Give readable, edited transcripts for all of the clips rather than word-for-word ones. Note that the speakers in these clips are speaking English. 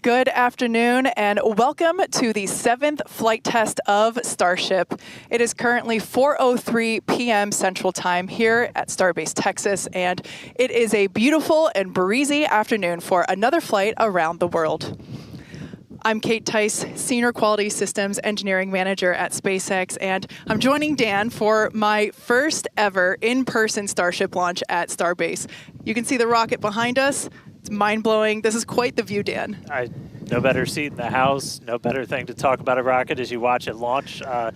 Good afternoon and welcome to the 7th flight test of Starship. It is currently 4:03 p.m. Central Time here at Starbase, Texas, and it is a beautiful and breezy afternoon for another flight around the world. I'm Kate Tice, Senior Quality Systems Engineering Manager at SpaceX, and I'm joining Dan for my first ever in-person Starship launch at Starbase. You can see the rocket behind us. It's mind-blowing. This is quite the view, Dan. No better seat in the house, no better thing to talk about a rocket as you watch it launch. Hi,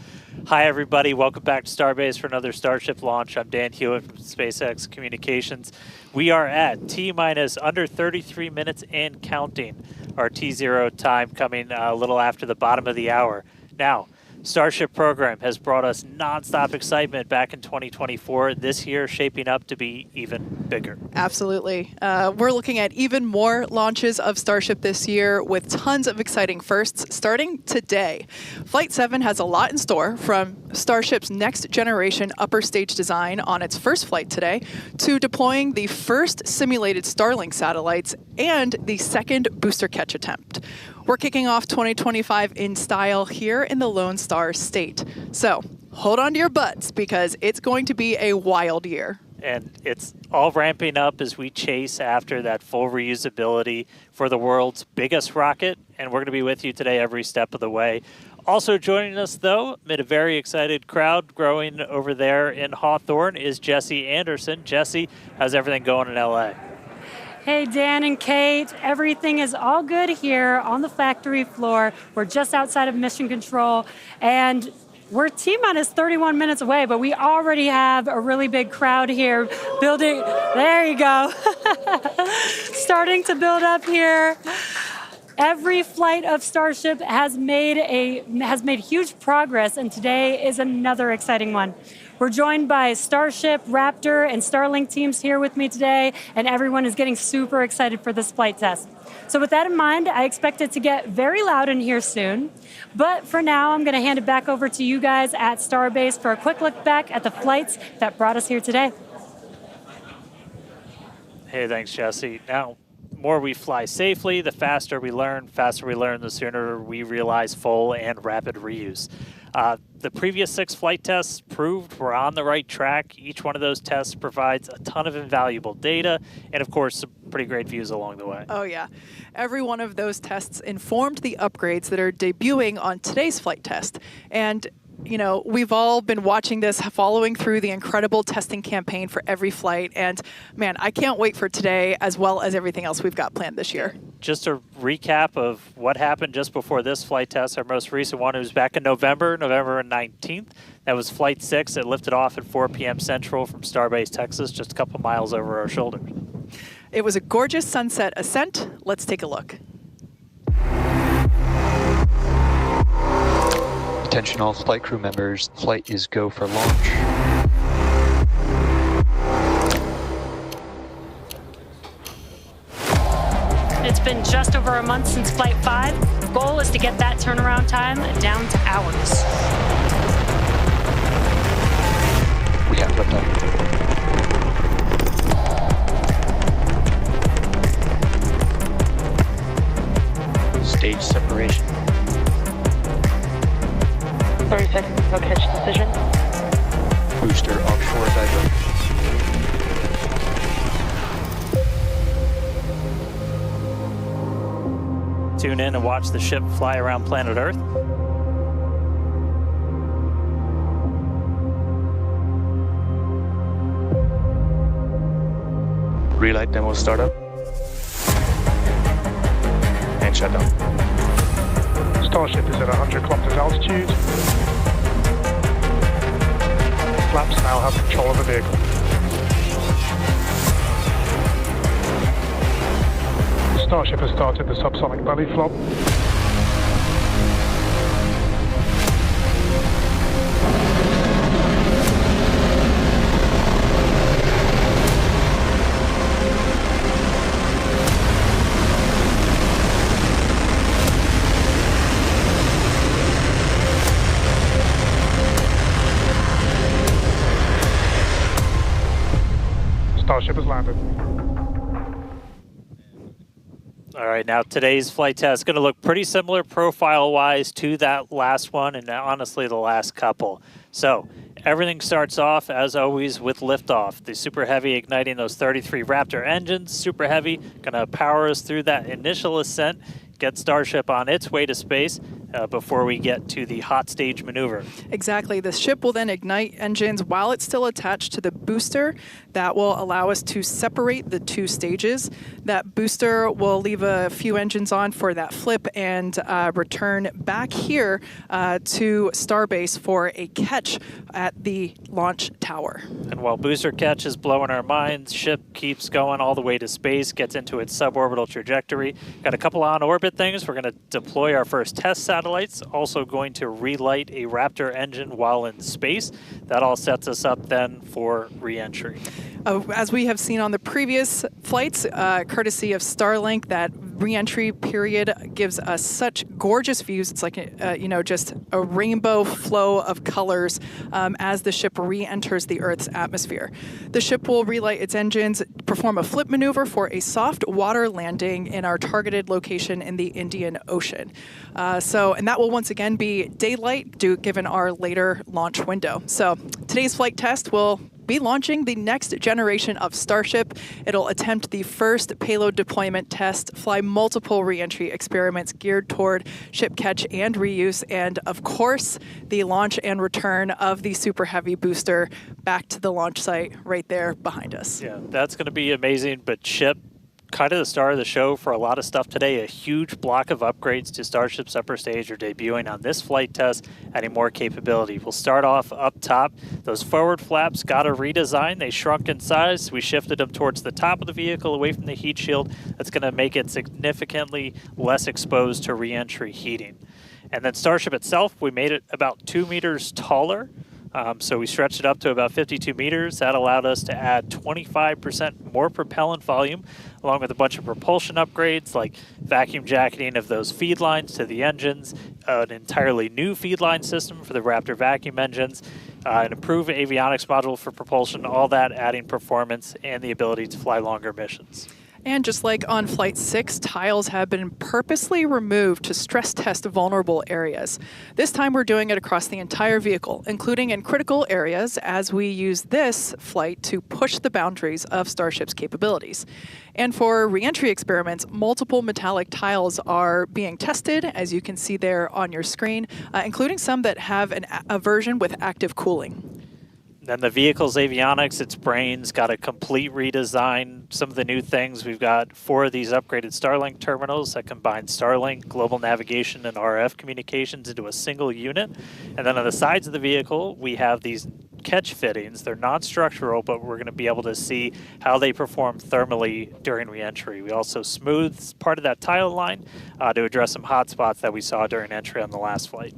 everybody. Welcome back to Starbase for another Starship launch. I'm Dan Hewitt from SpaceX Communications. We are at T-minus under 33 minutes and counting. Our T0 time coming a little after the bottom of the hour. Now, Starship program has brought us nonstop excitement back in 2024. This year shaping up to be even bigger. Absolutely. We're looking at even more launches of Starship this year with tons of exciting firsts starting today. Flight 7 has a lot in store, from Starship's next generation upper stage design on its first flight today to deploying the first simulated Starlink satellites and the second booster catch attempt. We're kicking off 2025 in style here in the Lone Star State. So hold on to your butts because it's going to be a wild year. And it's all ramping up as we chase after that full reusability for the world's biggest rocket. And we're going to be with you today every step of the way. Also joining us, though, amid a very excited crowd growing over there in Hawthorne, is Jesse Anderson. Jesse, how's everything going in LA? Hey, Dan and Kate, everything is all good here on the factory floor. We're just outside of Mission Control, and we're T-minus 31 minutes away, but we already have a really big crowd here building. There you go. Starting to build up here. Every flight of Starship has made huge progress, and today is another exciting one. We're joined by Starship, Raptor, and Starlink teams here with me today, and everyone is getting super excited for this flight test. So with that in mind, I expect it to get very loud in here soon. But for now, I'm going to hand it back over to you guys at Starbase for a quick look back at the flights that brought us here today. Hey, thanks, Jesse. Now, the more we fly safely, the faster we learn, the sooner we realize full and rapid reuse. The previous 6 flight tests proved we're on the right track. Each one of those tests provides a ton of invaluable data and, of course, some pretty great views along the way. Oh, yeah. Every one of those tests informed the upgrades that are debuting on today's flight test. And you know, we've all been watching this, following through the incredible testing campaign for every flight. And man, I can't wait for today as well as everything else we've got planned this year. Just a recap of what happened just before this flight test. Our most recent one was back in November 19th. That was Flight 6. It lifted off at 4 p.m. Central from Starbase, Texas, just a couple miles over our shoulders. It was a gorgeous sunset ascent. Let's take a look. Attention all flight crew members, flight is go for launch. It's been just over a month since Flight 5. The goal is to get that turnaround time down to hours. We have liftoff. Stage separation. 30 seconds until catch decision. Booster offshore diverge. Tune in and watch the ship fly around planet Earth. Relay demo startup. And shutdown. Starship is at 100 kilometers altitude. Flaps now have control of the vehicle. Starship has started the subsonic belly flop. Starship has landed. All right, now today's flight test is going to look pretty similar profile-wise to that last one and honestly the last couple. So everything starts off, as always, with liftoff. The Super Heavy igniting those 33 Raptor engines. Super Heavy going to power us through that initial ascent, get Starship on its way to space before we get to the hot stage maneuver. Exactly. The ship will then ignite engines while it's still attached to the booster. That will allow us to separate the two stages. That booster will leave a few engines on for that flip and return back here to Starbase for a catch at the launch tower. And while booster catch is blowing our minds, ship keeps going all the way to space, gets into its suborbital trajectory. Got a couple on-orbit things. We're going to deploy our first test satellites, also going to relight a Raptor engine while in space. That all sets us up then for re-entry. As we have seen on the previous flights, courtesy of Starlink, that re-entry period gives us such gorgeous views. It's like, just a rainbow flow of colors as the ship re-enters the Earth's atmosphere. The ship will relight its engines, perform a flip maneuver for a soft water landing in our targeted location in the Indian Ocean. And that will once again be daylight given our later launch window. So today's flight test will be launching the next generation of Starship. It'll attempt the first payload deployment test, fly multiple re-entry experiments geared toward ship catch and reuse, and of course, the launch and return of the Super Heavy booster back to the launch site right there behind us. Yeah, that's going to be amazing, but ship, kind of the star of the show for a lot of stuff today. A huge block of upgrades to Starship's upper stage are debuting on this flight test, adding more capability. We'll start off up top. Those forward flaps got a redesign. They shrunk in size. We shifted them towards the top of the vehicle, away from the heat shield. That's going to make it significantly less exposed to re-entry heating. And then Starship itself, we made it about 2 meters taller. So we stretched it up to about 52 meters. That allowed us to add 25% more propellant volume, along with a bunch of propulsion upgrades like vacuum jacketing of those feed lines to the engines, an entirely new feed line system for the Raptor vacuum engines, an improved avionics module for propulsion, all that adding performance and the ability to fly longer missions. And just like on Flight 6, tiles have been purposely removed to stress test vulnerable areas. This time we're doing it across the entire vehicle, including in critical areas, as we use this flight to push the boundaries of Starship's capabilities. And for re-entry experiments, multiple metallic tiles are being tested, as you can see there on your screen, including some that have a version with active cooling. Then the vehicle's avionics, its brains, got a complete redesign. Some of the new things, we've got 4 of these upgraded Starlink terminals that combine Starlink, global navigation, and RF communications into a single unit. And then on the sides of the vehicle, we have these catch fittings. They're non-structural, but we're going to be able to see how they perform thermally during re-entry. We also smoothed part of that tile line to address some hot spots that we saw during entry on the last flight.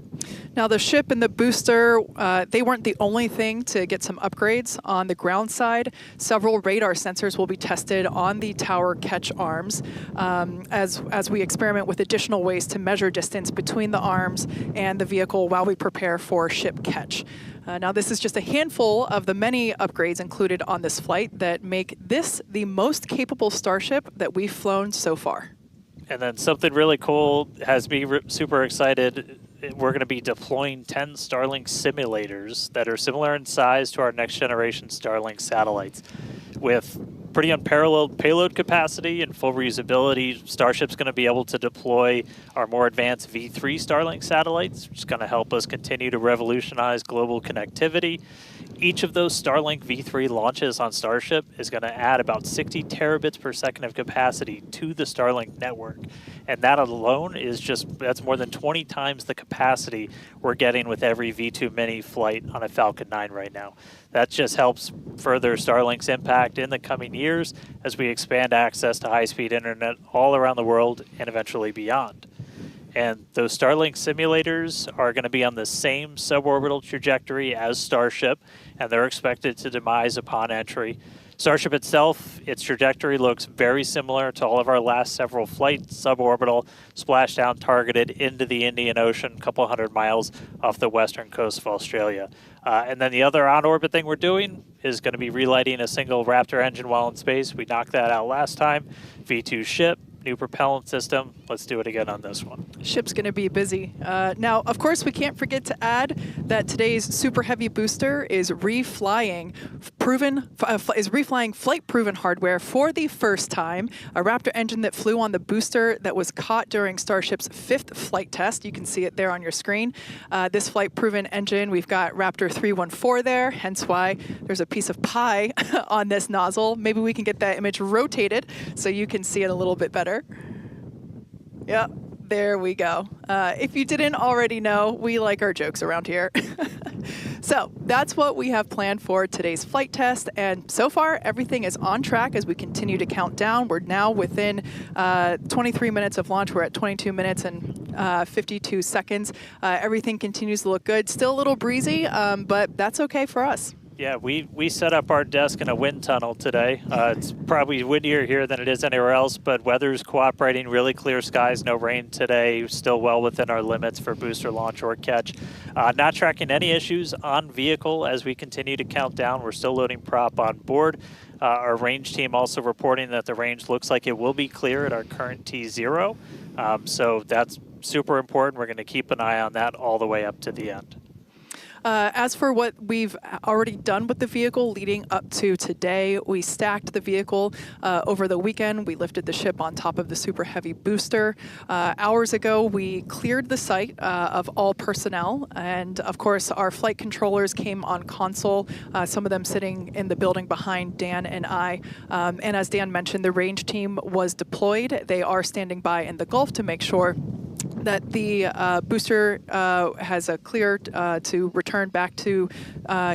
Now, the ship and the booster, they weren't the only thing to get some upgrades. On the ground side, several radar sensors will be tested on the tower catch arms as we experiment with additional ways to measure distance between the arms and the vehicle while we prepare for ship catch. Now, this is just a handful of the many upgrades included on this flight that make this the most capable Starship that we've flown so far. And then something really cool has me super excited. We're going to be deploying 10 Starlink simulators that are similar in size to our next generation Starlink satellites. With pretty unparalleled payload capacity and full reusability, Starship's going to be able to deploy our more advanced V3 Starlink satellites, which is going to help us continue to revolutionize global connectivity. Each of those Starlink V3 launches on Starship is going to add about 60 terabits per second of capacity to the Starlink network. And that alone is that's more than 20 times the capacity we're getting with every V2 Mini flight on a Falcon 9 right now. That just helps further Starlink's impact in the coming years as we expand access to high-speed internet all around the world and eventually beyond. And those Starlink simulators are going to be on the same suborbital trajectory as Starship, and they're expected to demise upon entry. Starship itself, its trajectory looks very similar to all of our last several flights, suborbital, splashdown targeted into the Indian Ocean, a couple hundred miles off the western coast of Australia. And then the other on-orbit thing we're doing is going to be relighting a single Raptor engine while in space. We knocked that out last time. V2 ship, new propellant system. Let's do it again on this one. Ship's going to be busy. Now, of course, we can't forget to add that today's Super Heavy booster is reflying flight-proven hardware for the first time. A Raptor engine that flew on the booster that was caught during Starship's 5th flight test. You can see it there on your screen. This flight-proven engine, we've got Raptor 314 there, hence why there's a piece of pie on this nozzle. Maybe we can get that image rotated so you can see it a little bit better. Yeah, there we go. If you didn't already know, we like our jokes around here. So that's what we have planned for today's flight test. And so far, everything is on track as we continue to count down. We're now within 23 minutes of launch. We're at 22 minutes and 52 seconds. Everything continues to look good. Still a little breezy, but that's okay for us. Yeah, we set up our desk in a wind tunnel today. It's probably windier here than it is anywhere else, but weather's cooperating, really clear skies, no rain today, still well within our limits for booster launch or catch. Not tracking any issues on vehicle as we continue to count down. We're still loading prop on board. Our range team also reporting that the range looks like it will be clear at our current T0. So that's super important. We're going to keep an eye on that all the way up to the end. As for what we've already done with the vehicle leading up to today, we stacked the vehicle over the weekend. We lifted the ship on top of the Super Heavy booster. Hours ago, we cleared the site of all personnel. And of course, our flight controllers came on console, some of them sitting in the building behind Dan and I. And as Dan mentioned, the range team was deployed. They are standing by in the Gulf to make sure that the booster has a clear to return back to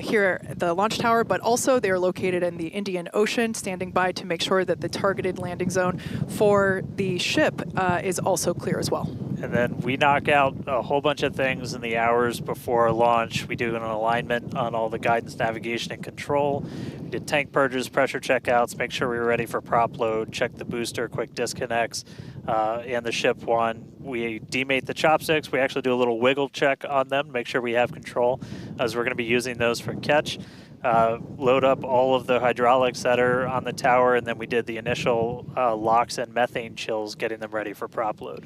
here at the launch tower, but also they're located in the Indian Ocean, standing by to make sure that the targeted landing zone for the ship is also clear as well. And then we knock out a whole bunch of things in the hours before launch. We do an alignment on all the guidance, navigation, and control. We did tank purges, pressure checkouts, make sure we were ready for prop load, check the booster, quick disconnects, and the ship one. We demate the chopsticks. We actually do a little wiggle check on them, make sure we have control, as we're going to be using those for catch. Load up all of the hydraulics that are on the tower, and then we did the initial locks and methane chills, getting them ready for prop load.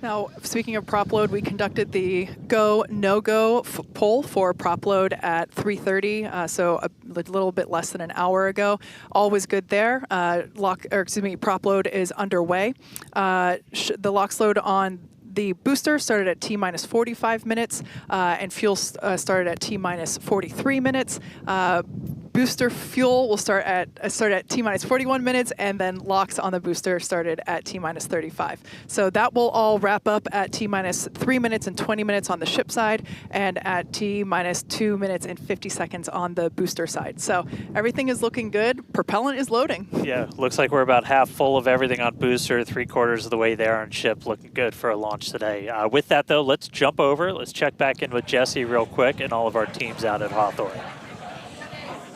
Now, speaking of prop load, we conducted the go, no-go poll for prop load at 3:30, so a little bit less than an hour ago. All was good there. Prop load is underway. The LOX load on the booster started at T-minus 45 minutes, and fuel started at T-minus 43 minutes. Booster fuel will start at T-minus 41 minutes, and then LOX on the booster started at T-minus 35. So that will all wrap up at T-minus 3 minutes and 20 minutes on the ship side, and at T-minus 2 minutes and 50 seconds on the booster side. So everything is looking good. Propellant is loading. Yeah, looks like we're about half full of everything on booster, 3/4 of the way there on ship, looking good for a launch today. With that, though, let's jump over. Let's check back in with Jesse real quick and all of our teams out at Hawthorne.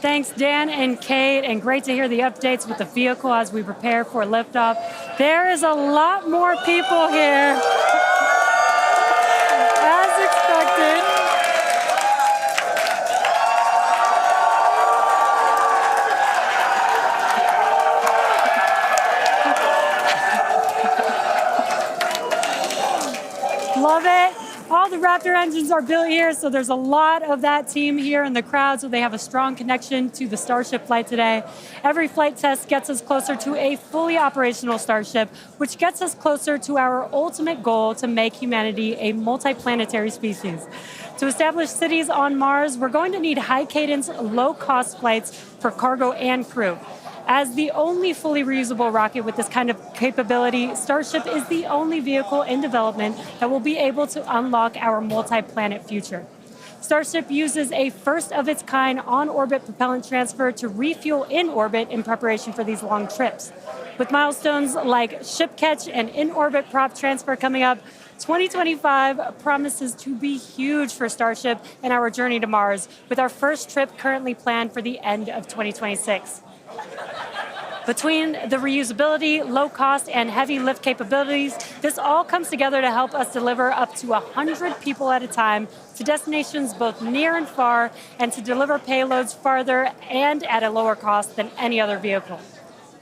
Thanks, Dan and Kate, and great to hear the updates with the vehicle as we prepare for liftoff. There is a lot more people here, as expected. Love it. All the Raptor engines are built here, so there's a lot of that team here in the crowd, so they have a strong connection to the Starship flight today. Every flight test gets us closer to a fully operational Starship, which gets us closer to our ultimate goal to make humanity a multi-planetary species. To establish cities on Mars, we're going to need high-cadence, low-cost flights for cargo and crew. As the only fully reusable rocket with this kind of capability, Starship is the only vehicle in development that will be able to unlock our multi-planet future. Starship uses a first-of-its-kind on-orbit propellant transfer to refuel in orbit in preparation for these long trips. With milestones like ship catch and in-orbit prop transfer coming up, 2025 promises to be huge for Starship and our journey to Mars, with our first trip currently planned for the end of 2026. Between the reusability, low cost, and heavy lift capabilities, this all comes together to help us deliver up to 100 people at a time to destinations both near and far, and to deliver payloads farther and at a lower cost than any other vehicle.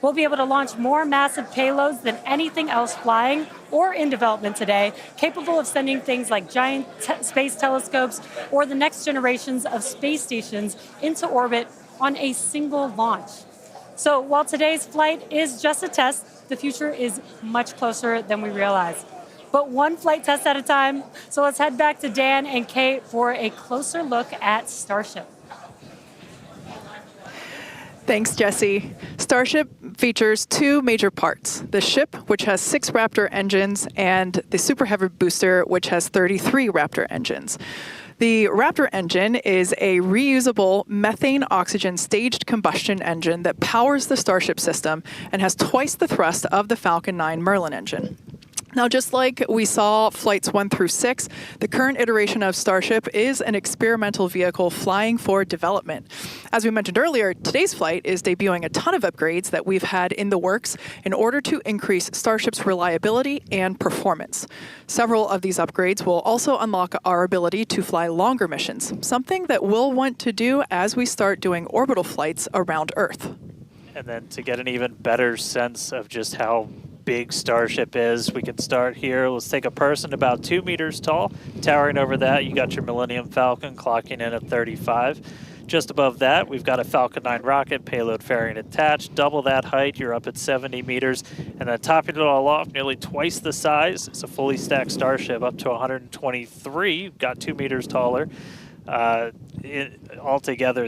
We'll be able to launch more massive payloads than anything else flying or in development today, capable of sending things like giant space telescopes or the next generations of space stations into orbit on a single launch. So while today's flight is just a test, the future is much closer than we realize. But one flight test at a time, so let's head back to Dan and Kate for a closer look at Starship. Thanks, Jesse. Starship features two major parts: the ship, which has 6 Raptor engines, and the Super Heavy booster, which has 33 Raptor engines. The Raptor engine is a reusable methane-oxygen staged combustion engine that powers the Starship system and has twice the thrust of the Falcon 9 Merlin engine. Now, just like we saw flights 1 through 6, the current iteration of Starship is an experimental vehicle flying for development. As we mentioned earlier, today's flight is debuting a ton of upgrades that we've had in the works in order to increase Starship's reliability and performance. Several of these upgrades will also unlock our ability to fly longer missions, something that we'll want to do as we start doing orbital flights around Earth. And then to get an even better sense of just how big Starship is, we can start here. Let's take a person about 2 meters tall. Towering over that, you got your Millennium Falcon clocking in at 35. Just above that, we've got a Falcon 9 rocket, payload fairing attached. Double that height, you're up at 70 meters. And then topping it all off, nearly twice the size, it's a fully stacked Starship up to 123. You've got 2 meters taller. Altogether,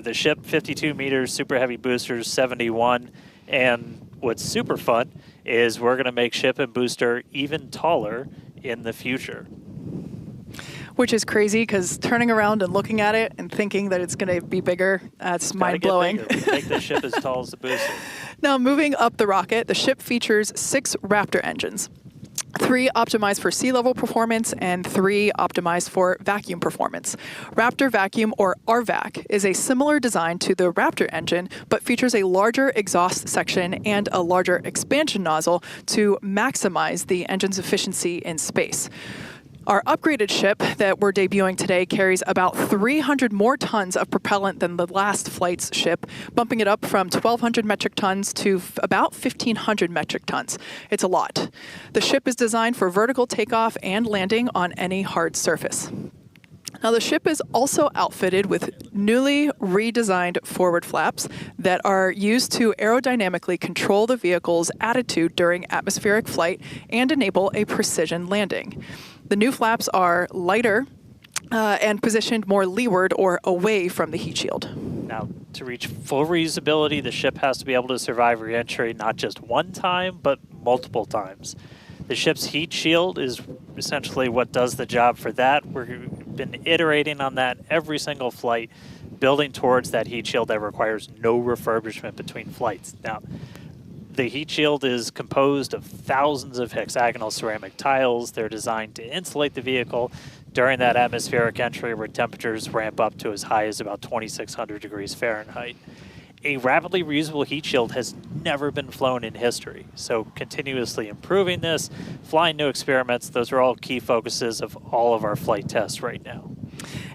the ship, 52 meters, Super Heavy boosters, 71. And what's super fun is we're going to make ship and booster even taller in the future. Which is crazy, because turning around and looking at it and thinking that it's going to be bigger, that's mind-blowing. Make the ship as tall as the booster. Now, moving up the rocket, the ship features 6 Raptor engines. 3 optimized for sea level performance and 3 optimized for vacuum performance. Raptor Vacuum, or RVAC, is a similar design to the Raptor engine, but features a larger exhaust section and a larger expansion nozzle to maximize the engine's efficiency in space. Our upgraded ship that we're debuting today carries about 300 more tons of propellant than the last flight's ship, bumping it up from 1,200 metric tons to about 1,500 metric tons. It's a lot. The ship is designed for vertical takeoff and landing on any hard surface. Now, the ship is also outfitted with newly redesigned forward flaps that are used to aerodynamically control the vehicle's attitude during atmospheric flight and enable a precision landing. The new flaps are lighter and positioned more leeward or away from the heat shield. Now, to reach full reusability, the ship has to be able to survive re-entry not just one time, but multiple times. The ship's heat shield is essentially what does the job for that. We've been iterating on that every single flight, building towards that heat shield that requires no refurbishment between flights. Now, the heat shield is composed of thousands of hexagonal ceramic tiles. They're designed to insulate the vehicle during that atmospheric entry where temperatures ramp up to as high as about 2,600 degrees Fahrenheit. A rapidly reusable heat shield has never been flown in history, so continuously improving this, flying new experiments, those are all key focuses of all of our flight tests right now.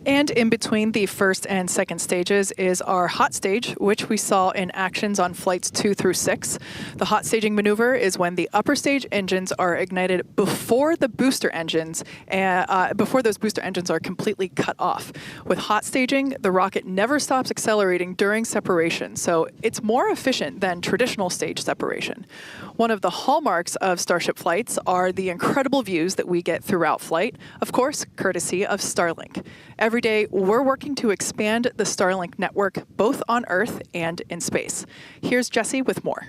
And in between the first and second stages is our hot stage, which we saw in actions on flights 2 through 6. The hot staging maneuver is when the upper stage engines are ignited before the booster engines, before those booster engines are completely cut off. With hot staging, the rocket never stops accelerating during separation, so it's more efficient than traditional stage separation. One of the hallmarks of Starship flights are the incredible views that we get throughout flight, of course, courtesy of Starlink. Every day, we're working to expand the Starlink network both on Earth and in space. Here's Jesse with more.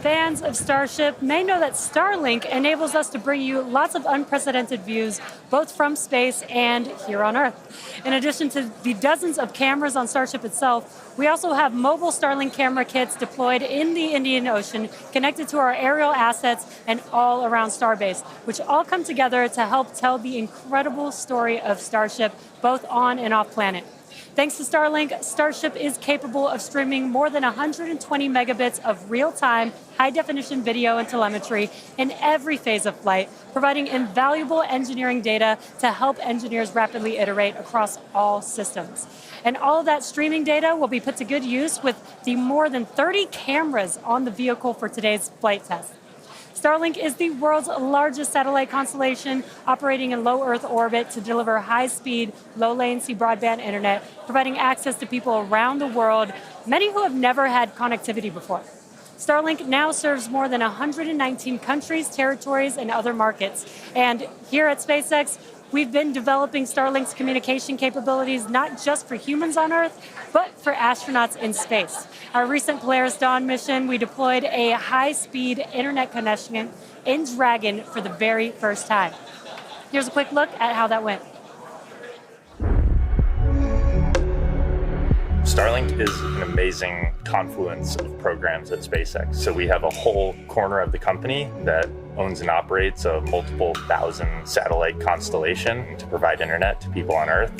Fans of Starship may know that Starlink enables us to bring you lots of unprecedented views, both from space and here on Earth. In addition to the dozens of cameras on Starship itself, we also have mobile Starlink camera kits deployed in the Indian Ocean, connected to our aerial assets and all around Starbase, which all come together to help tell the incredible story of Starship, both on and off planet. Thanks to Starlink, Starship is capable of streaming more than 120 megabits of real-time, high-definition video and telemetry in every phase of flight, providing invaluable engineering data to help engineers rapidly iterate across all systems. And all of that streaming data will be put to good use with the more than 30 cameras on the vehicle for today's flight test. Starlink is the world's largest satellite constellation, operating in low Earth orbit to deliver high-speed, low-latency broadband internet, providing access to people around the world, many who have never had connectivity before. Starlink now serves more than 119 countries, territories, and other markets. And here at SpaceX, we've been developing Starlink's communication capabilities not just for humans on Earth, but for astronauts in space. Our recent Polaris Dawn mission, we deployed a high-speed internet connection in Dragon for the very first time. Here's a quick look at how that went. Starlink is an amazing confluence of programs at SpaceX. So we have a whole corner of the company that owns and operates a multiple thousand satellite constellation to provide internet to people on Earth.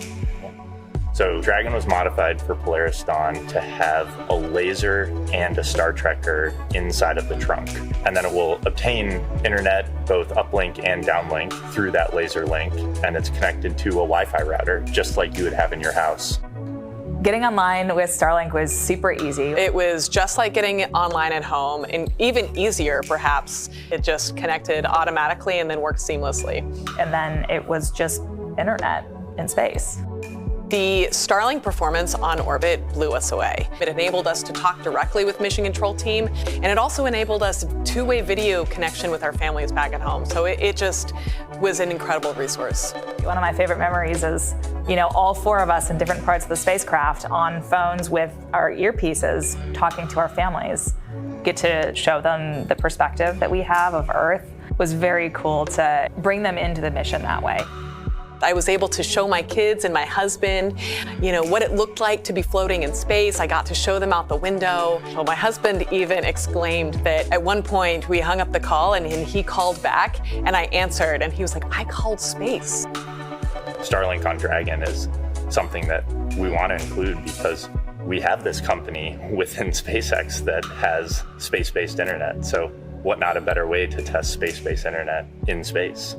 So Dragon was modified for Polaris Dawn to have a laser and a Star Trekker inside of the trunk. And then it will obtain internet, both uplink and downlink, through that laser link. And it's connected to a Wi-Fi router, just like you would have in your house. Getting online with Starlink was super easy. It was just like getting online at home, and even easier, perhaps. It just connected automatically and then worked seamlessly. And then it was just internet in space. The Starlink performance on orbit blew us away. It enabled us to talk directly with Mission Control team, and it also enabled us two-way video connection with our families back at home. So it just was an incredible resource. One of my favorite memories is, all four of us in different parts of the spacecraft on phones with our earpieces talking to our families. Get to show them the perspective that we have of Earth. It was very cool to bring them into the mission that way. I was able to show my kids and my husband, what it looked like to be floating in space. I got to show them out the window. So my husband even exclaimed that at one point we hung up the call and he called back and I answered and he was like, I called space. Starlink on Dragon is something that we want to include because we have this company within SpaceX that has space-based internet. So what not a better way to test space-based internet in space?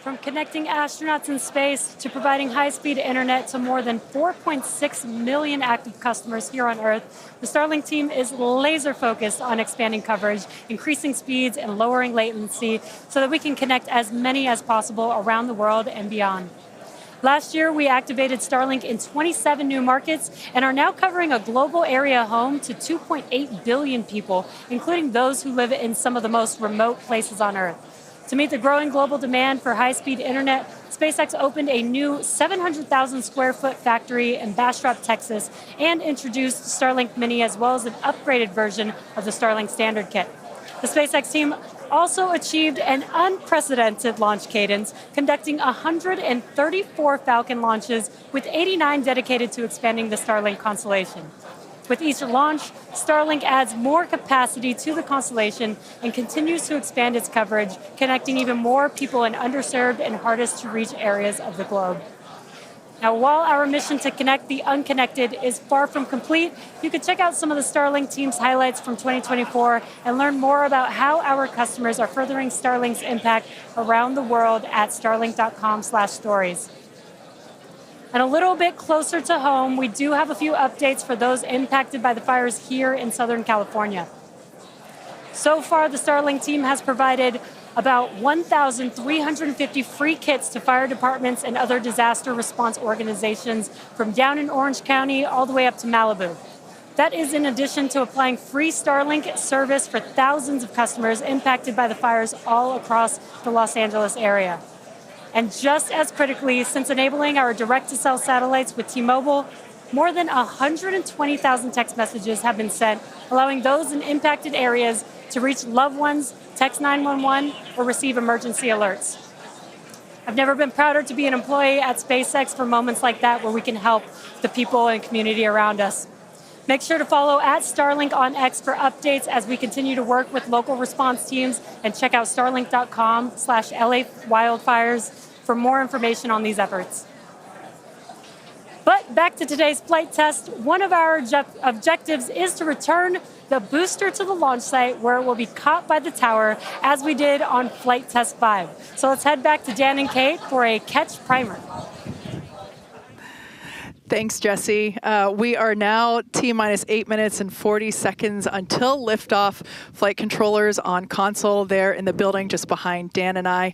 From connecting astronauts in space to providing high-speed internet to more than 4.6 million active customers here on Earth, the Starlink team is laser-focused on expanding coverage, increasing speeds, and lowering latency so that we can connect as many as possible around the world and beyond. Last year, we activated Starlink in 27 new markets and are now covering a global area home to 2.8 billion people, including those who live in some of the most remote places on Earth. To meet the growing global demand for high-speed internet, SpaceX opened a new 700,000 square foot factory in Bastrop, Texas, and introduced Starlink Mini as well as an upgraded version of the Starlink Standard Kit. The SpaceX team also achieved an unprecedented launch cadence, conducting 134 Falcon launches, with 89 dedicated to expanding the Starlink constellation. With each launch, Starlink adds more capacity to the constellation and continues to expand its coverage, connecting even more people in underserved and hardest to reach areas of the globe. Now, while our mission to connect the unconnected is far from complete, you can check out some of the Starlink team's highlights from 2024 and learn more about how our customers are furthering Starlink's impact around the world at starlink.com/stories. And a little bit closer to home, we do have a few updates for those impacted by the fires here in Southern California. So far, the Starlink team has provided about 1,350 free kits to fire departments and other disaster response organizations from down in Orange County all the way up to Malibu. That is in addition to applying free Starlink service for thousands of customers impacted by the fires all across the Los Angeles area. And just as critically, since enabling our direct-to-cell satellites with T-Mobile, more than 120,000 text messages have been sent, allowing those in impacted areas to reach loved ones, text 911, or receive emergency alerts. I've never been prouder to be an employee at SpaceX for moments like that where we can help the people and community around us. Make sure to follow @Starlink on X for updates as we continue to work with local response teams, and check out starlink.com/LA wildfires for more information on these efforts. But back to today's flight test, one of our objectives is to return the booster to the launch site where it will be caught by the tower as we did on flight test 5. So let's head back to Dan and Kate for a catch primer. Thanks, Jesse. We are now T-minus 8 minutes and 40 seconds until liftoff. Flight controllers on console there in the building just behind Dan and I.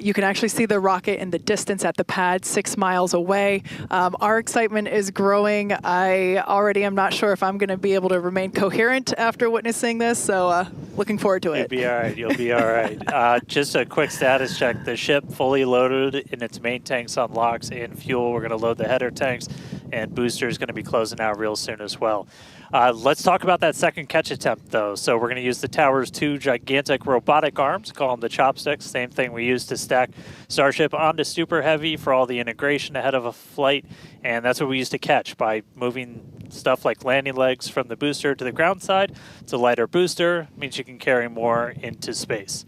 You can actually see the rocket in the distance at the pad 6 miles away. Our excitement is growing. I already am not sure if I'm going to be able to remain coherent after witnessing this, so looking forward to it. You'll be all right. You'll be all right. Just a quick status check. The ship fully loaded in its main tanks on LOX and fuel. We're going to load the header tanks, and booster is going to be closing out real soon as well. Let's talk about that second catch attempt, though. So we're going to use the tower's 2 gigantic robotic arms, call them the chopsticks, same thing we used to stack Starship onto Super Heavy for all the integration ahead of a flight, and that's what we used to catch by moving stuff like landing legs from the booster to the ground side. It's a lighter booster, means you can carry more into space.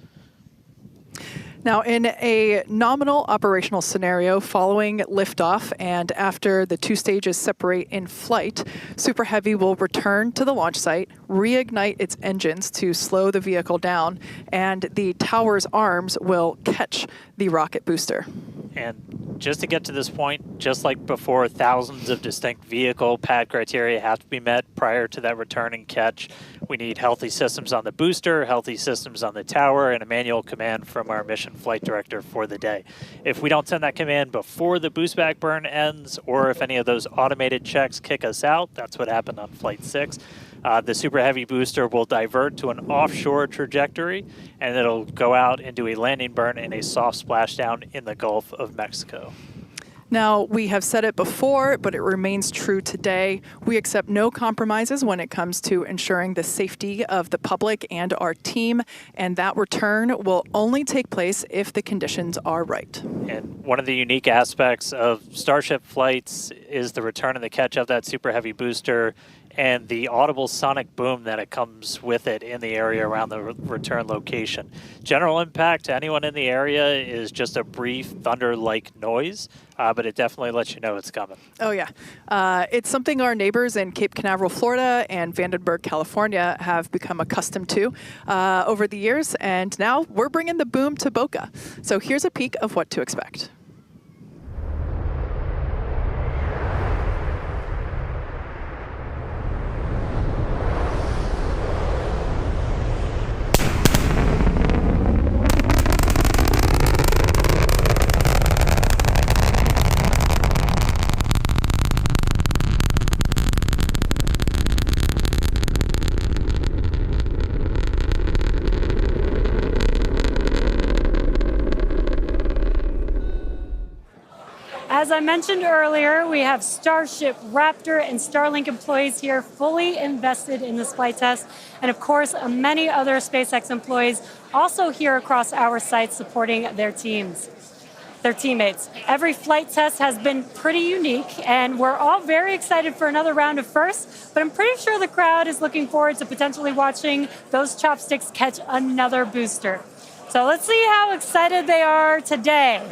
Now, in a nominal operational scenario following liftoff and after the 2 stages separate in flight, Super Heavy will return to the launch site, reignite its engines to slow the vehicle down, and the tower's arms will catch the rocket booster. And just to get to this point, just like before, thousands of distinct vehicle pad criteria have to be met prior to that return and catch. We need healthy systems on the booster, healthy systems on the tower, and a manual command from our mission flight director for the day. If we don't send that command before the boost back burn ends, or if any of those automated checks kick us out, that's what happened on Flight 6, the Super Heavy booster will divert to an offshore trajectory, and it'll go out and do a landing burn in a soft splashdown in the Gulf of Mexico. Now, we have said it before, but it remains true today. We accept no compromises when it comes to ensuring the safety of the public and our team, and that return will only take place if the conditions are right. And one of the unique aspects of Starship flights is the return and the catch of that Super Heavy booster and the audible sonic boom that it comes with it in the area around the return location. General impact to anyone in the area is just a brief thunder-like noise, but it definitely lets you know it's coming. Oh, yeah. It's something our neighbors in Cape Canaveral, Florida and Vandenberg, California have become accustomed to over the years, and now we're bringing the boom to Boca. So here's a peek of what to expect. As I mentioned earlier, we have Starship, Raptor, and Starlink employees here fully invested in this flight test. And of course, many other SpaceX employees also here across our site supporting their teammates. Every flight test has been pretty unique, and we're all very excited for another round of firsts, but I'm pretty sure the crowd is looking forward to potentially watching those chopsticks catch another booster. So let's see how excited they are today.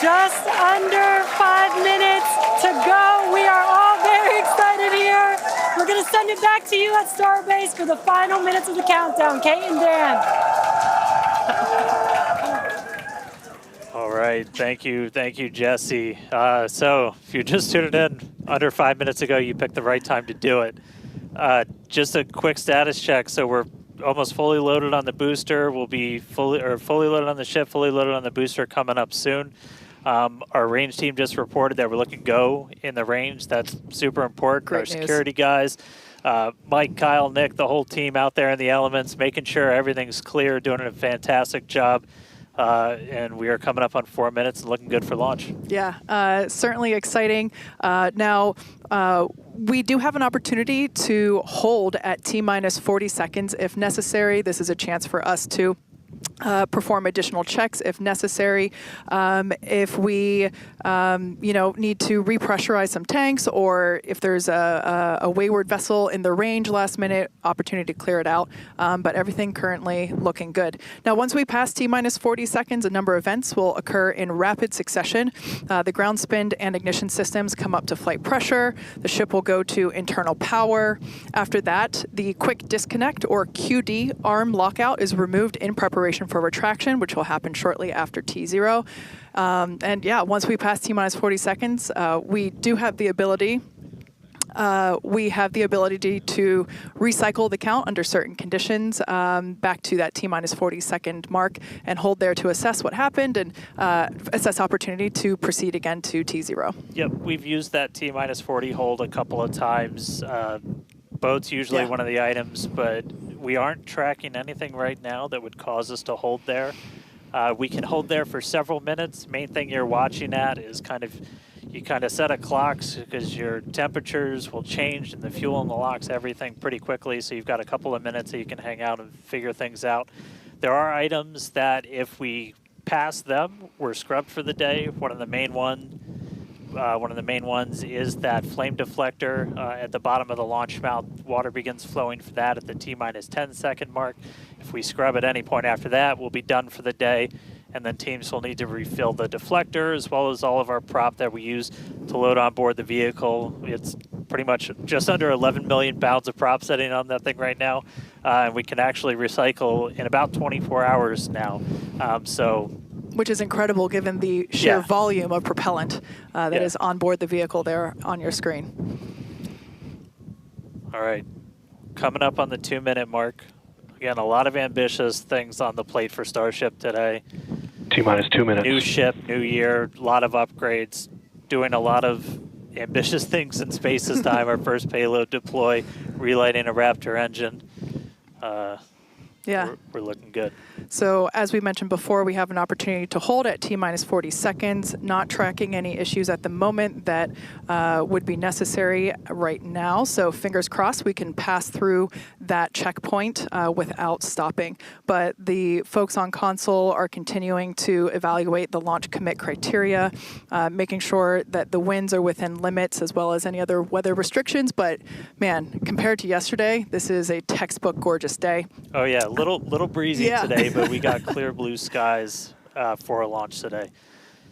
Just under 5 minutes to go. We are all very excited here. We're going to send it back to you at Starbase for the final minutes of the countdown. Kate and Dan. All right, thank you, Jesse. So if you just tuned in under 5 minutes ago, you picked the right time to do it. Just a quick status check. So we're almost fully loaded on the booster. We'll be fully loaded on the ship, fully loaded on the booster coming up soon. Our range team just reported that we're looking go in the range. That's super important. Great Our news. security guys, Mike, Kyle, Nick, the whole team out there in the elements, making sure everything's clear, doing a fantastic job. And we are coming up on 4 minutes and looking good for launch. Yeah, certainly exciting. Now, we do have an opportunity to hold at T-minus 40 seconds if necessary. This is a chance for us to perform additional checks if necessary. If we, need to repressurize some tanks, or if there's a wayward vessel in the range last minute, opportunity to clear it out. But everything currently looking good. Now, once we pass T-minus 40 seconds, a number of events will occur in rapid succession. The ground spin and ignition systems come up to flight pressure. The ship will go to internal power. After that, the quick disconnect, or QD, arm lockout is removed in preparation for retraction, which will happen shortly after T0. Once we pass T-minus 40 seconds, we do have the ability to recycle the count under certain conditions back to that T-minus 40 second mark and hold there to assess what happened and assess opportunity to proceed again to T0. Yep, we've used that T-minus 40 hold a couple of times. Boat's usually one of the items, but we aren't tracking anything right now that would cause us to hold there. We can hold there for several minutes. Main thing you're watching at is you set a clock because your temperatures will change and the fuel in the locks, everything pretty quickly. So you've got a couple of minutes that you can hang out and figure things out. There are items that if we pass them, we're scrubbed for the day. One of the main ones is that flame deflector at the bottom of the launch mount. Water begins flowing for that at the T-minus 10 second mark. If we scrub at any point after that, we'll be done for the day. And then teams will need to refill the deflector as well as all of our prop that we use to load on board the vehicle. It's pretty much just under 11 million pounds of prop sitting on that thing right now. And we can actually recycle in about 24 hours now. Which is incredible given the sheer volume of propellant that is on board the vehicle there on your screen. All right, coming up on the 2-minute mark. Again, a lot of ambitious things on the plate for Starship today. T-minus 2 minutes. New ship, new year, a lot of upgrades, doing a lot of ambitious things in space this time. Our first payload deploy, relighting a Raptor engine. We're looking good. So as we mentioned before, we have an opportunity to hold at T-minus 40 seconds, not tracking any issues at the moment that would be necessary right now. So fingers crossed we can pass through that checkpoint without stopping. But the folks on console are continuing to evaluate the launch commit criteria, making sure that the winds are within limits as well as any other weather restrictions. But man, compared to yesterday, this is a textbook gorgeous day. Oh yeah, little breezy today, but we got clear blue skies for a launch today.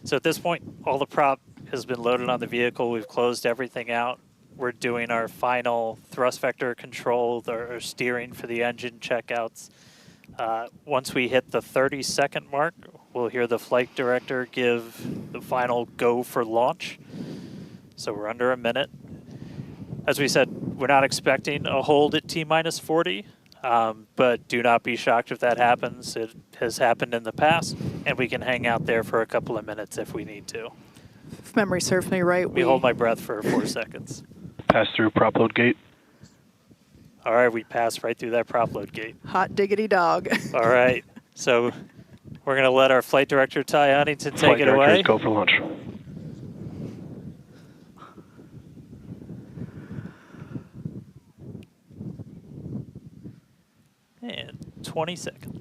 So at this point, all the prop has been loaded on the vehicle. We've closed everything out. We're doing our final thrust vector control, or steering for the engine checkouts. Once we hit the 30-second mark, we'll hear the flight director give the final go for launch. So we're under a minute. As we said, we're not expecting a hold at T-minus 40. But do not be shocked if that happens. It has happened in the past, and we can hang out there for a couple of minutes if we need to. If memory serves me right, we hold my breath for 4 seconds. Pass through prop load gate. All right, we passed right through that prop load gate. Hot diggity dog. All right, so we're going to let our flight director, Ty Huntington, take it away. Go for launch. And 20 seconds.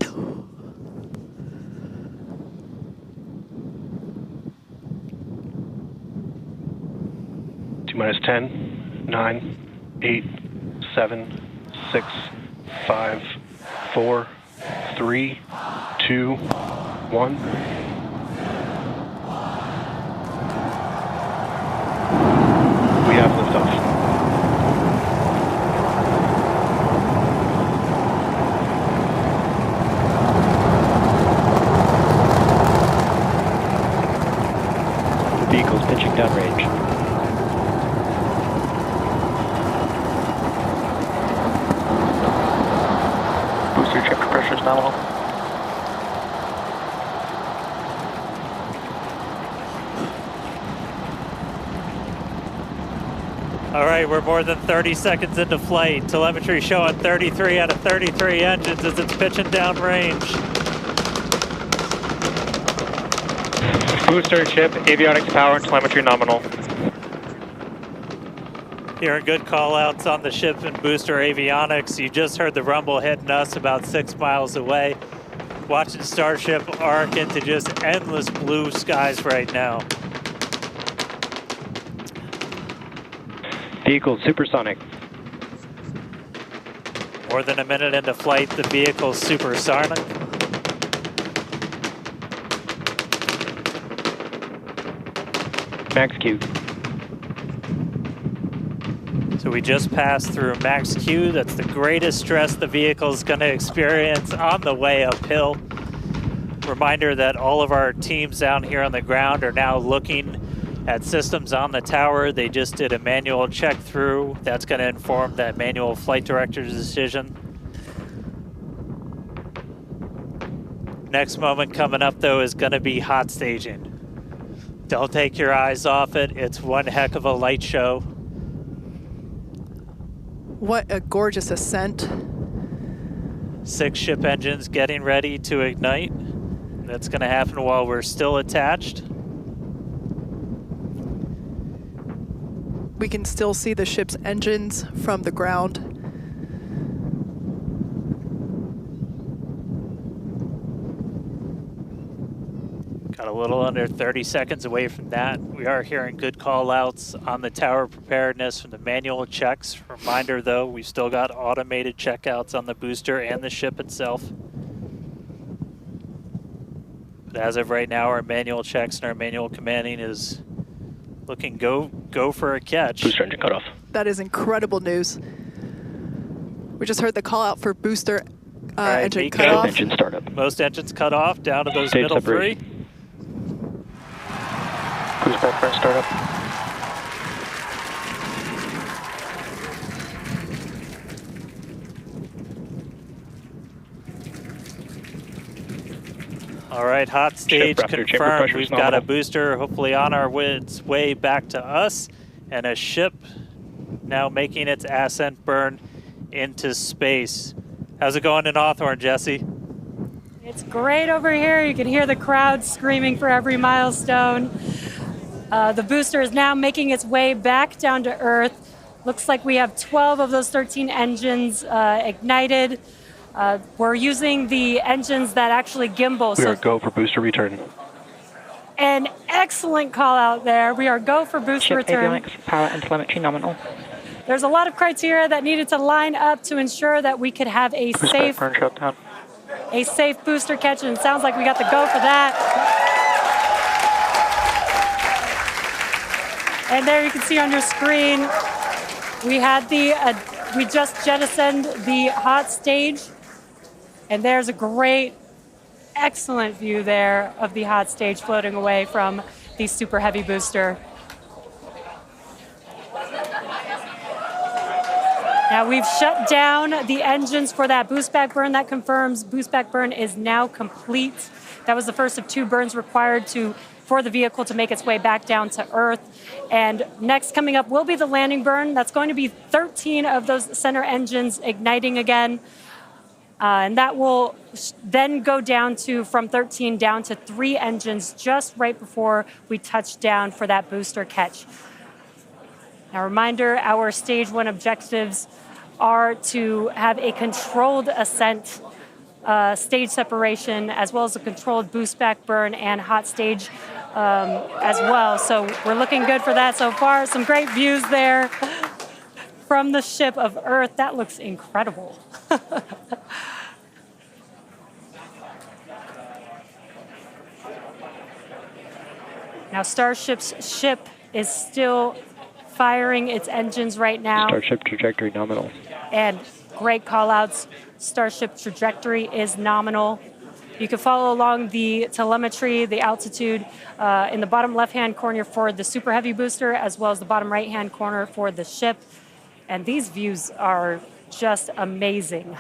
T-minus 10, 9, 8, 7, 6, 5, 4, 3, 2, 1. We have liftoff. Vehicles pitching downrange. Booster chamber pressure is nominal. All right, we're more than 30 seconds into flight. Telemetry showing 33 out of 33 engines as it's pitching downrange. Booster, chip, avionics, power, and telemetry nominal. Hearing good call-outs on the ship and booster avionics. You just heard the rumble hitting us about 6 miles away. Watching Starship arc into just endless blue skies right now. Vehicle supersonic. More than a minute into flight, the vehicle's supersonic. Max Q. So we just passed through max Q. That's the greatest stress the vehicle's going to experience on the way uphill. Reminder that all of our teams down here on the ground are now looking at systems on the tower. They just did a manual check through. That's going to inform that manual flight director's decision. Next moment coming up, though, is going to be hot staging. Don't take your eyes off it. It's one heck of a light show. What a gorgeous ascent. 6 ship engines getting ready to ignite. That's going to happen while we're still attached. We can still see the ship's engines from the ground. Got a little under 30 seconds away from that. We are hearing good call outs on the tower preparedness from the manual checks. Reminder though, we've still got automated checkouts on the booster and the ship itself. But as of right now, our manual checks and our manual commanding is looking go for a catch. Booster engine cut off. That is incredible news. We just heard the call out for booster engine cut off. Engine startup. Most engines cut off, down to those Stage middle separation. 3. Boost back burn startup. All right, hot stage chamber confirmed. pressure We've is got a nominal. booster hopefully on our way back to us, and a ship now making its ascent burn into space. How's it going in Hawthorne, Jesse? It's great over here. You can hear the crowd screaming for every milestone. The booster is now making its way back down to Earth. Looks like we have 12 of those 13 engines ignited. We're using the engines that actually gimbal. We are go for booster return. An excellent call out there. We are go for booster Ship return. avionics, power and telemetry nominal. There's a lot of criteria that needed to line up to ensure that we could have a Boost safe back burn shutdown. booster catch, and it sounds like we got the go for that. And there you can see on your screen, we had we just jettisoned the hot stage, and there's a great, excellent view there of the hot stage floating away from the super heavy booster. Now we've shut down the engines for that boost back burn. That confirms boost back burn is now complete. That was the first of 2 burns required for the vehicle to make its way back down to Earth. And next coming up will be the landing burn. That's going to be 13 of those center engines igniting again. And that will then go down from 13 down to 3 engines just right before we touch down for that booster catch. Now, reminder, our stage 1 objectives are to have a controlled ascent, stage separation, as well as a controlled boost back burn and hot stage as well. So we're looking good for that so far. Some great views there from the ship of Earth. That looks incredible. Now, Starship's ship is still firing its engines right now. Starship trajectory nominal. And great call outs. Starship trajectory is nominal. You can follow along the telemetry, the altitude in the bottom left-hand corner for the super heavy booster, as well as the bottom right-hand corner for the ship. And these views are just amazing.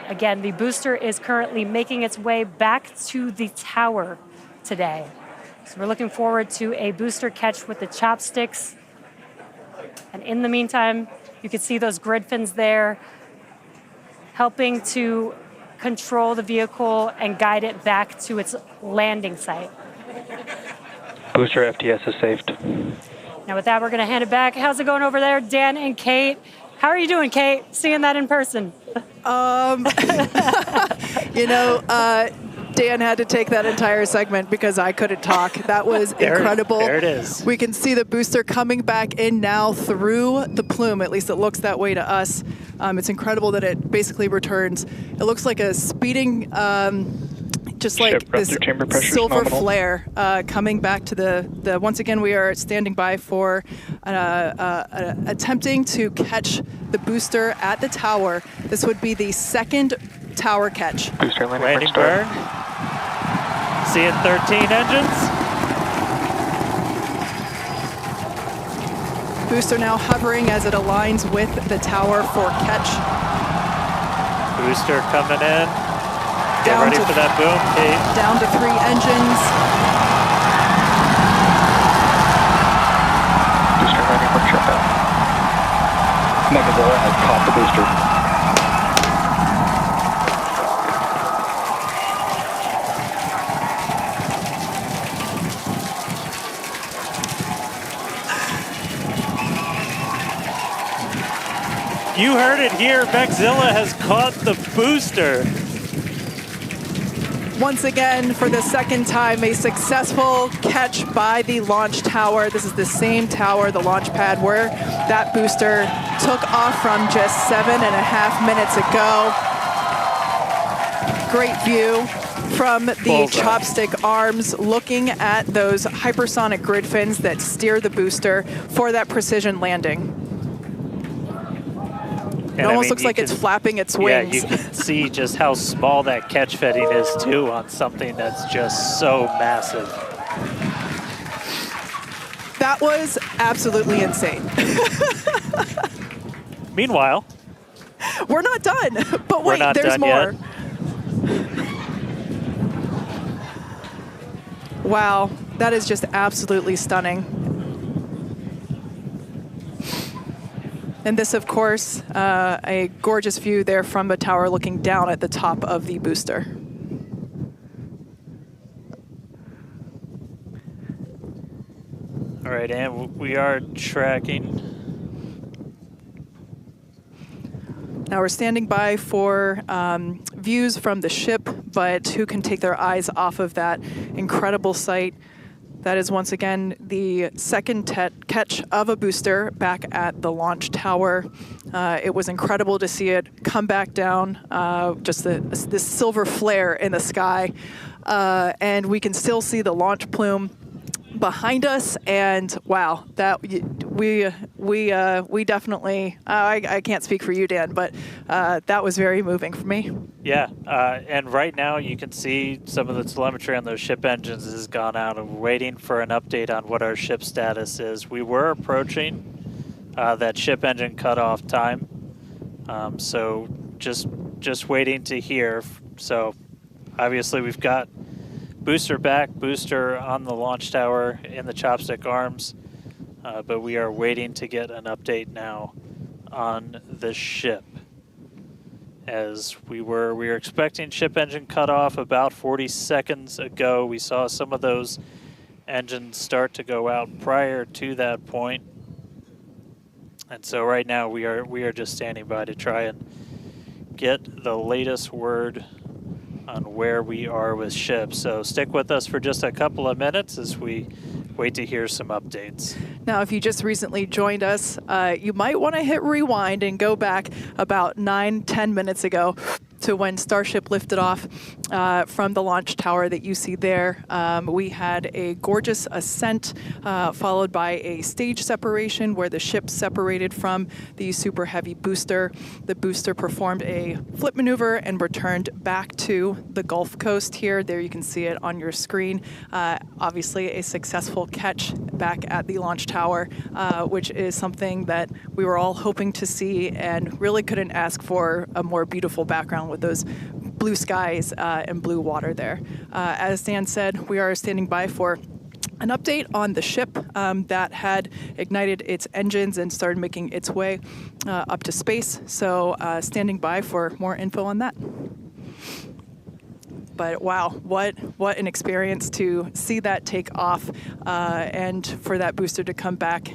Again, the booster is currently making its way back to the tower today. So we're looking forward to a booster catch with the chopsticks. And in the meantime, you can see those grid fins there, helping to control the vehicle and guide it back to its landing site. Booster FTS is saved. Now with that, we're going to hand it back. How's it going over there, Dan and Kate? How are you doing, Kate? Seeing that in person? Dan had to take that entire segment because I couldn't talk. That was incredible. There it is. We can see the booster coming back in now through the plume. At least it looks that way to us. It's incredible that it basically returns. It looks like a speeding, just like this silver flare coming back to the. Once again, we are standing by for attempting to catch the booster at the tower. This would be the second tower catch. Booster landing burn. Seeing 13 engines. Booster now hovering as it aligns with the tower for catch. Booster coming in. Get ready for that boom, Kate. Down to 3 engines. Booster landing burn shutdown. Megazilla has caught the booster. You heard it here, Megazilla has caught the booster. Once again, for the second time, a successful catch by the launch tower. This is the same tower, the launch pad, where that booster took off from just 7.5 minutes ago. Great view from the chopstick arms, looking at those hypersonic grid fins that steer the booster for that precision landing. It almost looks like it's flapping its wings. Yeah, you can see just how small that catch fitting is too on something that's just so massive. That was absolutely insane. Meanwhile, we're not done, but wait, there's more. Wow, that is just absolutely stunning. And this, of course, a gorgeous view there from the tower looking down at the top of the booster. All right, and we are tracking. Now we're standing by for views from the ship, but who can take their eyes off of that incredible sight? That is once again the second catch of a booster back at the launch tower. It was incredible to see it come back down, just this silver flare in the sky. And we can still see the launch plume behind us, and wow, that we definitely, I can't speak for you, Dan, but that was very moving for me. Yeah, and right now you can see some of the telemetry on those ship engines has gone out, and we're waiting for an update on what our ship status is. We were approaching that ship engine cutoff time, so just waiting to hear. So obviously we've got booster back, booster on the launch tower in the chopstick arms, but we are waiting to get an update now on the ship. As we were expecting ship engine cutoff about 40 seconds ago. We saw some of those engines start to go out prior to that point. And so right now we are just standing by to try and get the latest word on where we are with ships. So stick with us for just a couple of minutes as we wait to hear some updates. Now, if you just recently joined us, you might want to hit rewind and go back about 9-10 minutes ago to when Starship lifted off from the launch tower that you see there. We had a gorgeous ascent followed by a stage separation where the ship separated from the super heavy booster. The booster performed a flip maneuver and returned back to the Gulf Coast here. There you can see it on your screen. Obviously a successful catch back at the launch tower, which is something that we were all hoping to see and really couldn't ask for a more beautiful background with those blue skies and blue water there. As Dan said, we are standing by for an update on the ship that had ignited its engines and started making its way up to space. So standing by for more info on that. But wow, what an experience to see that take off and for that booster to come back.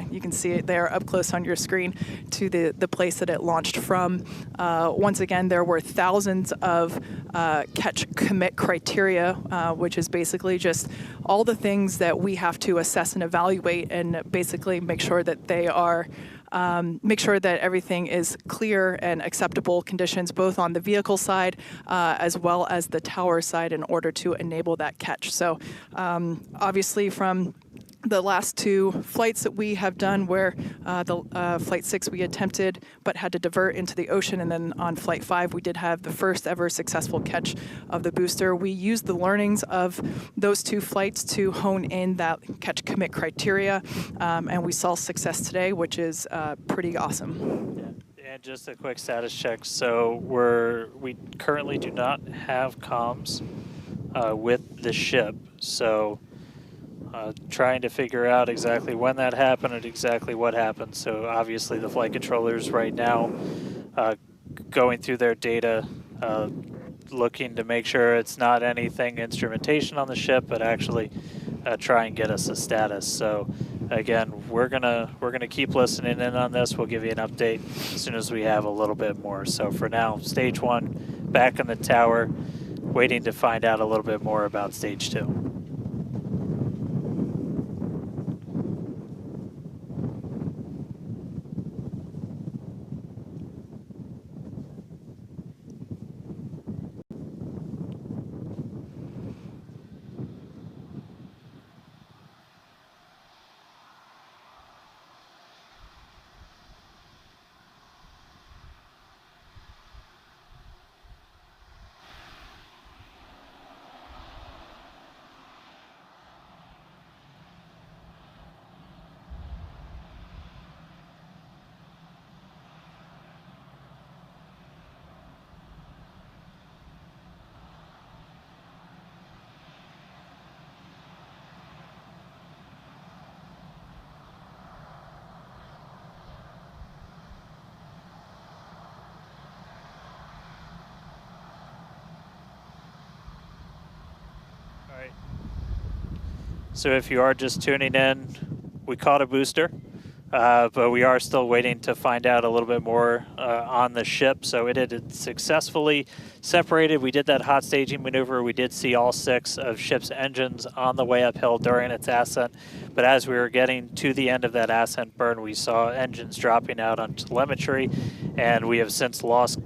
You can see it there up close on your screen to the place that it launched from. Once again, there were thousands of catch commit criteria, which is basically just all the things that we have to assess and evaluate and basically make sure that they are make sure that everything is clear and acceptable conditions, both on the vehicle side as well as the tower side, in order to enable that catch. So obviously from the last two flights that we have done, where the Flight 6 we attempted but had to divert into the ocean, and then on Flight 5 we did have the first ever successful catch of the booster. We used the learnings of those two flights to hone in that catch commit criteria, and we saw success today, which is pretty awesome. And just a quick status check. So we currently do not have comms with the ship. So trying to figure out exactly when that happened and exactly what happened. So obviously the flight controllers right now going through their data, looking to make sure it's not anything instrumentation on the ship, but actually try and get us a status. So again, we're gonna keep listening in on this. We'll give you an update as soon as we have a little bit more. So for now, stage 1 back in the tower, waiting to find out a little bit more about stage 2. So if you are just tuning in, we caught a booster, but we are still waiting to find out a little bit more on the ship. So it had successfully separated. We did that hot staging maneuver. We did see all 6 of ship's engines on the way uphill during its ascent. But as we were getting to the end of that ascent burn, we saw engines dropping out on telemetry, and we have since lost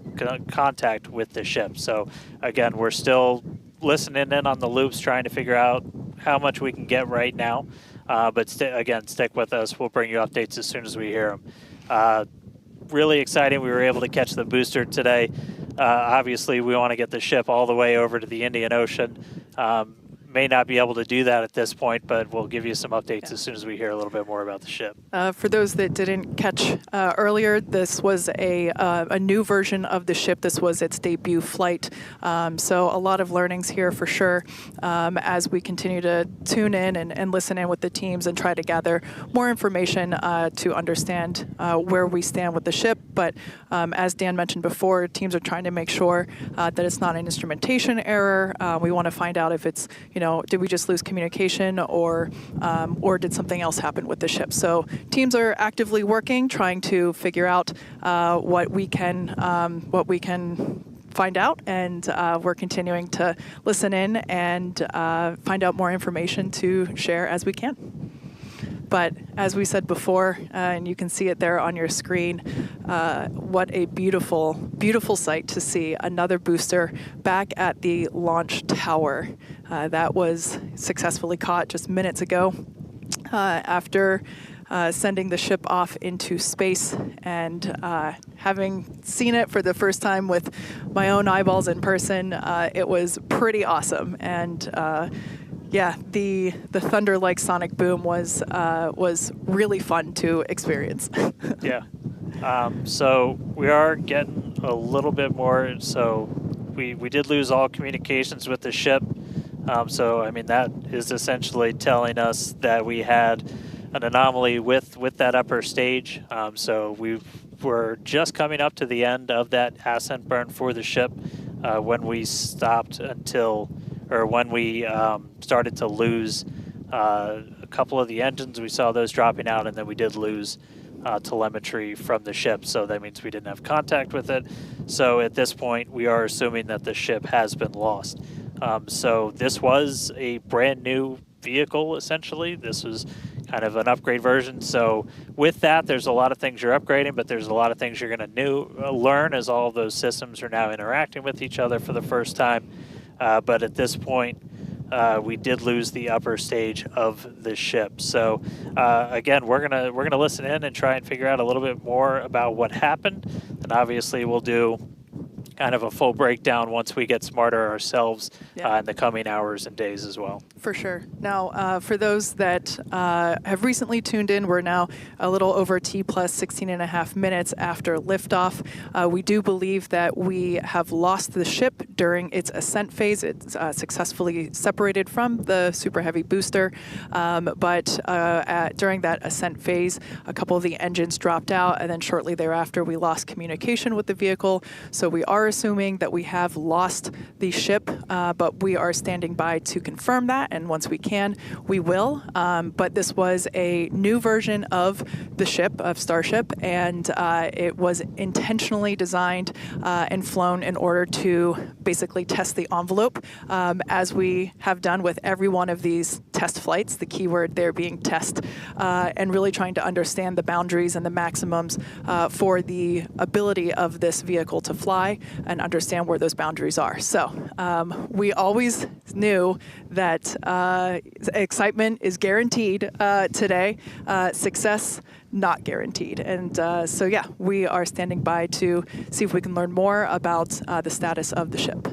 contact with the ship. So again, we're still listening in on the loops, trying to figure out how much we can get right now. But again, stick with us. We'll bring you updates as soon as we hear them. Really exciting. We were able to catch the booster today. Obviously, we want to get the ship all the way over to the Indian Ocean. May not be able to do that at this point, but we'll give you some updates as soon as we hear a little bit more about the ship. For those that didn't catch earlier, this was a new version of the ship. This was its debut flight. So a lot of learnings here for sure as we continue to tune in and listen in with the teams and try to gather more information to understand where we stand with the ship. But as Dan mentioned before, teams are trying to make sure that it's not an instrumentation error. We want to find out if it's, did we just lose communication or did something else happen with the ship? So teams are actively working, trying to figure out what we can find out, and we're continuing to listen in and find out more information to share as we can. But as we said before, and you can see it there on your screen, what a beautiful, beautiful sight to see another booster back at the launch tower. That was successfully caught just minutes ago after sending the ship off into space, and having seen it for the first time with my own eyeballs in person, it was pretty awesome. And yeah, the thunder-like sonic boom was really fun to experience. Yeah. So we are getting a little bit more. So we did lose all communications with the ship. So I mean, that is essentially telling us that we had an anomaly with that upper stage. So we were just coming up to the end of that ascent burn for the ship. when we stopped when we started to lose a couple of the engines, we saw those dropping out, and then we did lose telemetry from the ship. So that means we didn't have contact with it. So at this point, we are assuming that the ship has been lost. So this was a brand new vehicle, essentially. This was kind of an upgrade version. So with that, there's a lot of things you're upgrading, but there's a lot of things you're going to learn as all of those systems are now interacting with each other for the first time. But at this point, we did lose the upper stage of the ship. So again, we're gonna listen in and try and figure out a little bit more about what happened. And obviously, we'll do kind of a full breakdown once we get smarter ourselves in the coming hours and days as well. For sure. Now, for those that have recently tuned in, we're now a little over T plus 16 and a half minutes after liftoff. We do believe that we have lost the ship during its ascent phase. It's successfully separated from the Super Heavy booster, but during that ascent phase, a couple of the engines dropped out, and then shortly thereafter, we lost communication with the vehicle. So we are assuming that we have lost the ship, but we are standing by to confirm that. And once we can, we will. But this was a new version of the ship, of Starship, and it was intentionally designed and flown in order to basically test the envelope, as we have done with every one of these test flights, the keyword there being test, and really trying to understand the boundaries and the maximums for the ability of this vehicle to fly and understand where those boundaries are. So we always knew that excitement is guaranteed today, success not guaranteed. And so yeah, we are standing by to see if we can learn more about the status of the ship.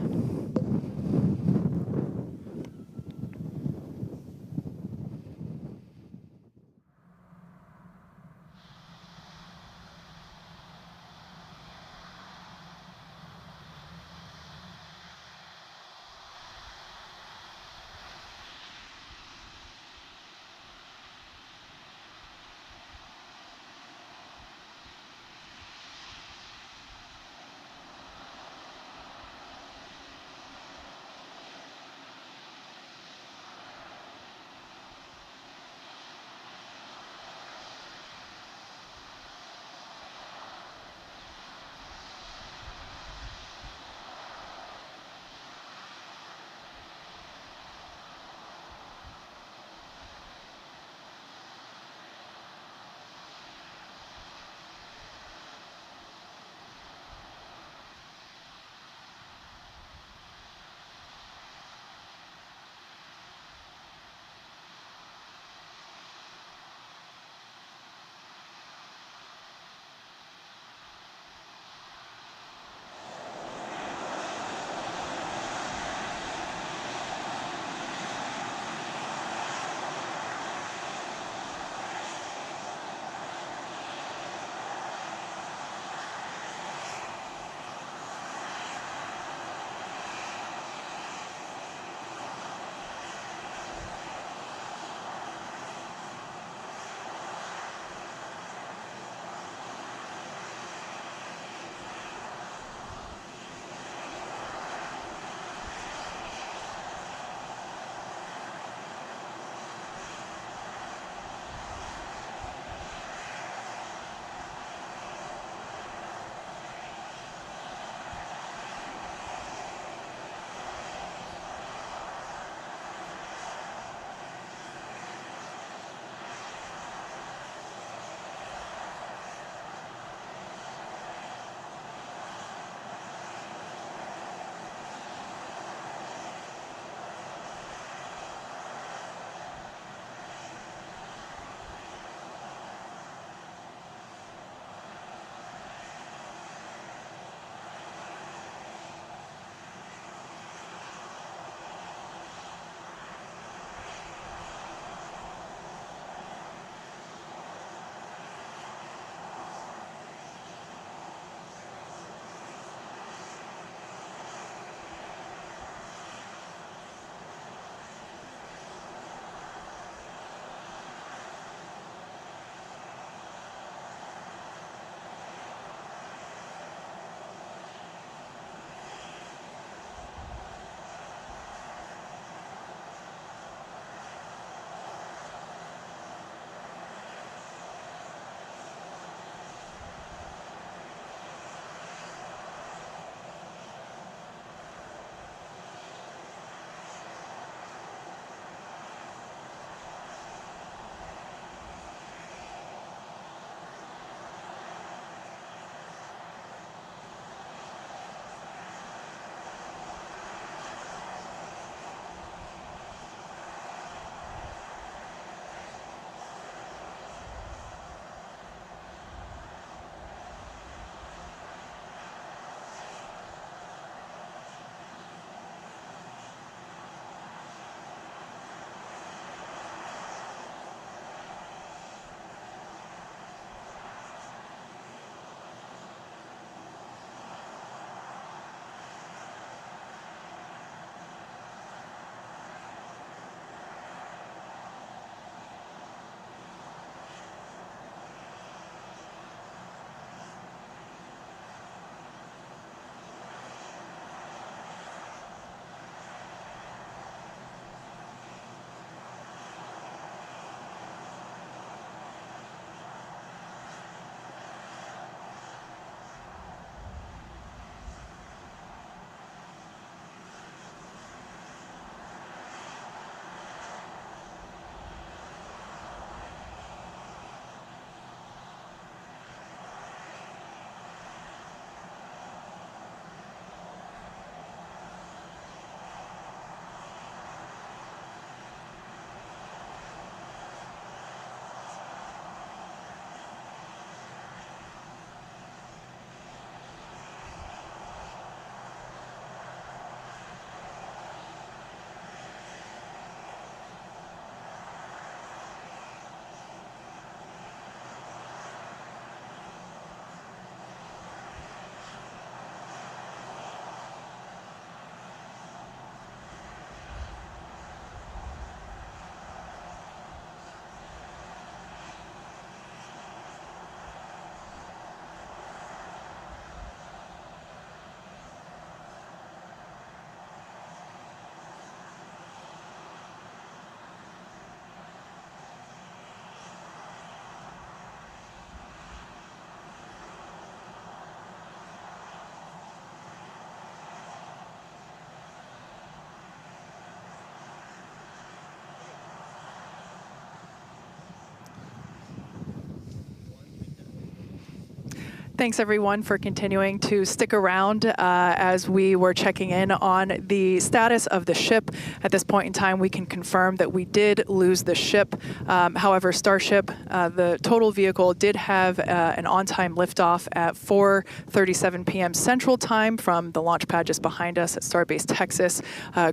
Thanks, everyone, for continuing to stick around as we were checking in on the status of the ship. At this point in time, we can confirm that we did lose the ship. However, Starship, the total vehicle, did have an on-time liftoff at 4:37 p.m. Central Time from the launch pad just behind us at Starbase Texas.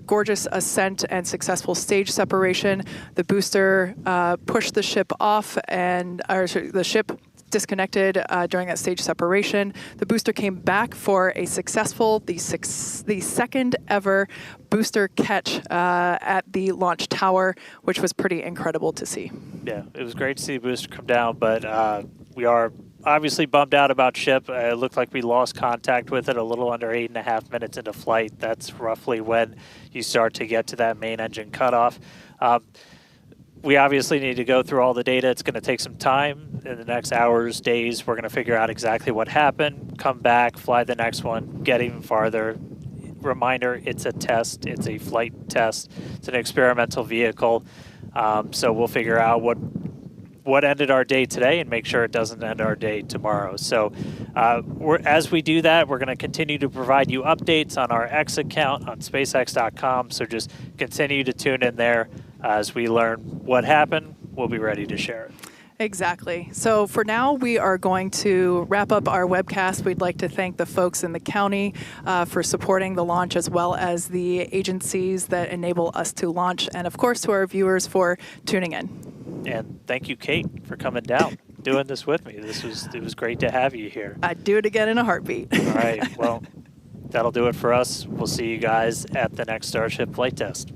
Gorgeous ascent and successful stage separation. The booster pushed the ship off, and the ship disconnected during that stage separation. The booster came back for a successful, the second ever booster catch at the launch tower, which was pretty incredible to see. Yeah, it was great to see the booster come down, but we are obviously bummed out about ship. It looked like we lost contact with it a little under 8.5 minutes into flight. That's roughly when you start to get to that main engine cutoff. We obviously need to go through all the data. It's going to take some time. In the next hours, days, we're going to figure out exactly what happened, come back, fly the next one, get even farther. Reminder, it's a test. It's a flight test. It's an experimental vehicle. So we'll figure out what ended our day today and make sure it doesn't end our day tomorrow. So as we do that, we're going to continue to provide you updates on our X account on SpaceX.com. So just continue to tune in there. As we learn what happened, we'll be ready to share it. Exactly. So for now, we are going to wrap up our webcast. We'd like to thank the folks in the county for supporting the launch, as well as the agencies that enable us to launch, and of course to our viewers for tuning in. And thank you, Kate, for coming down, doing this with me. It was great to have you here. I'd do it again in a heartbeat. All right. Well, that'll do it for us. We'll see you guys at the next Starship flight test.